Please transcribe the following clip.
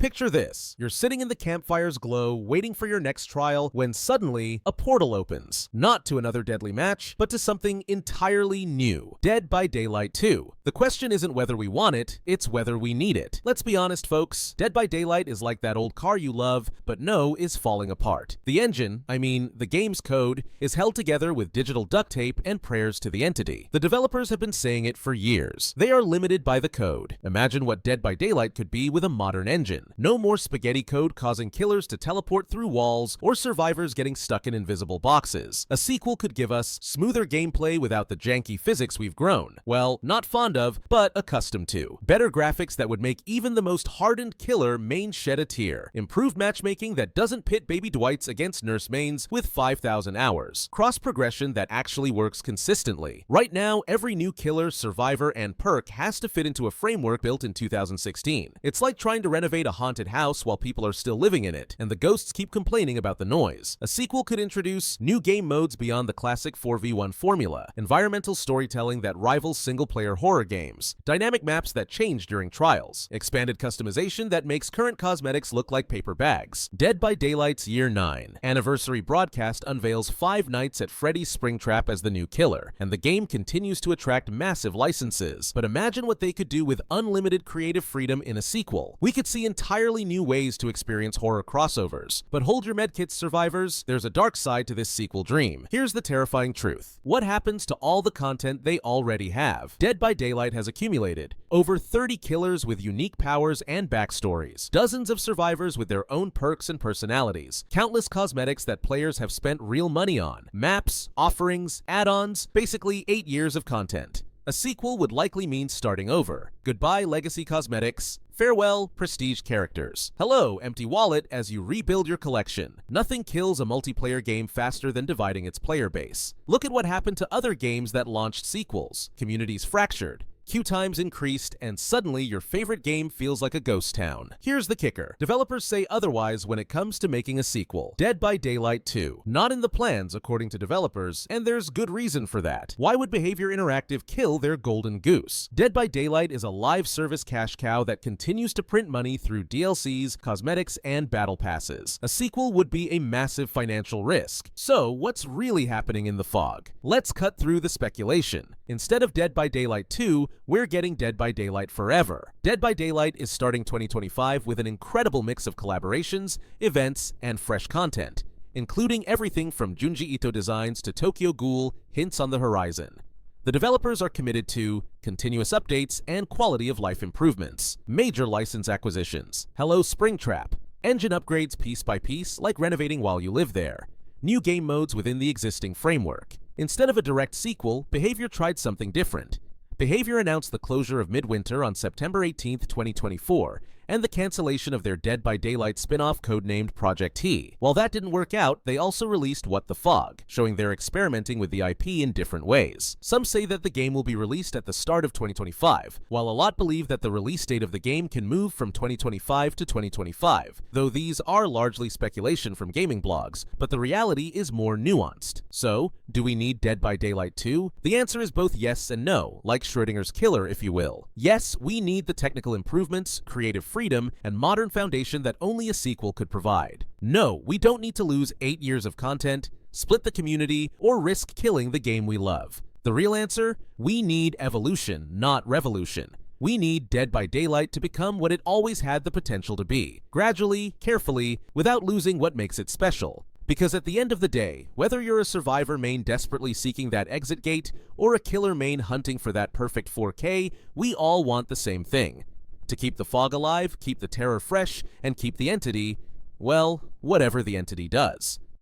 Picture this. You're sitting in the campfire's glow, waiting for your next trial, when suddenly, a portal opens. Not to another deadly match, but to something entirely new. Dead by Daylight 2. The question isn't whether we want it, it's whether we need it. Let's be honest, folks. Dead by Daylight is like that old car you love, but know is falling apart. The engine, the game's code, is held together with digital duct tape and prayers to the entity. The developers have been saying it for years. They are limited by the code. Imagine what Dead by Daylight could be with a modern engine. No more spaghetti code causing killers to teleport through walls or survivors getting stuck in invisible boxes. A sequel could give us smoother gameplay without the janky physics we've grown. Well, not fond of, but accustomed to. Better graphics that would make even the most hardened killer main shed a tear. Improved matchmaking that doesn't pit baby Dwights against nurse mains with 5,000 hours. Cross progression that actually works consistently. Right now, every new killer, survivor, and perk has to fit into a framework built in 2016. It's like trying to renovate a haunted house while people are still living in it, and the ghosts keep complaining about the noise. A sequel could introduce new game modes beyond the classic 4v1 formula, environmental storytelling that rivals single-player horror games, dynamic maps that change during trials, expanded customization that makes current cosmetics look like paper bags. Dead by Daylight's Year 9 anniversary broadcast unveils 5 Nights at Freddy's Springtrap as the new killer, and the game continues to attract massive licenses. But imagine what they could do with unlimited creative freedom in a sequel. We could see entirely new ways to experience horror crossovers. But hold your medkits, survivors. There's a dark side to this sequel dream. Here's the terrifying truth. What happens to all the content they already have? Dead by Daylight has accumulated over 30 killers with unique powers and backstories, dozens of survivors with their own perks and personalities, countless cosmetics that players have spent real money on, maps, offerings, add-ons, basically 8 years of content. A sequel would likely mean starting over. Goodbye, legacy cosmetics. Farewell, prestige characters. Hello, empty wallet, as you rebuild your collection. Nothing kills a multiplayer game faster than dividing its player base. Look at what happened to other games that launched sequels. Communities fractured. Queue times increased, and suddenly your favorite game feels like a ghost town. Here's the kicker. Developers say otherwise when it comes to making a sequel. Dead by Daylight 2. Not in the plans, according to developers, and there's good reason for that. Why would Behavior Interactive kill their golden goose? Dead by Daylight is a live service cash cow that continues to print money through DLCs, cosmetics, and battle passes. A sequel would be a massive financial risk. So, what's really happening in the fog? Let's cut through the speculation. Instead of Dead by Daylight 2, we're getting Dead by Daylight Forever. Dead by Daylight is starting 2025 with an incredible mix of collaborations, events, and fresh content, including everything from Junji Ito designs to Tokyo Ghoul hints on the horizon. The developers are committed to continuous updates and quality of life improvements, major license acquisitions, hello Springtrap, engine upgrades piece by piece like renovating while you live there, new game modes within the existing framework. Instead of a direct sequel, Behavior tried something different. Behavior announced the closure of Midwinter on September 18, 2024, and the cancellation of their Dead by Daylight spin-off codenamed Project T. While that didn't work out, they also released What the Fog, showing they're experimenting with the IP in different ways. Some say that the game will be released at the start of 2025, while a lot believe that the release date of the game can move from 2025 to 2025, though these are largely speculation from gaming blogs, but the reality is more nuanced. So, do we need Dead by Daylight 2? The answer is both yes and no, like Schrödinger's killer, if you will. Yes, we need the technical improvements, creative freedom, and modern foundation that only a sequel could provide. No, we don't need to lose 8 years of content, split the community, or risk killing the game we love. The real answer? We need evolution, not revolution. We need Dead by Daylight to become what it always had the potential to be, gradually, carefully, without losing what makes it special. Because at the end of the day, whether you're a survivor main desperately seeking that exit gate, or a killer main hunting for that perfect 4K, we all want the same thing. To keep the fog alive, keep the terror fresh, and keep the entity, well, whatever the entity does.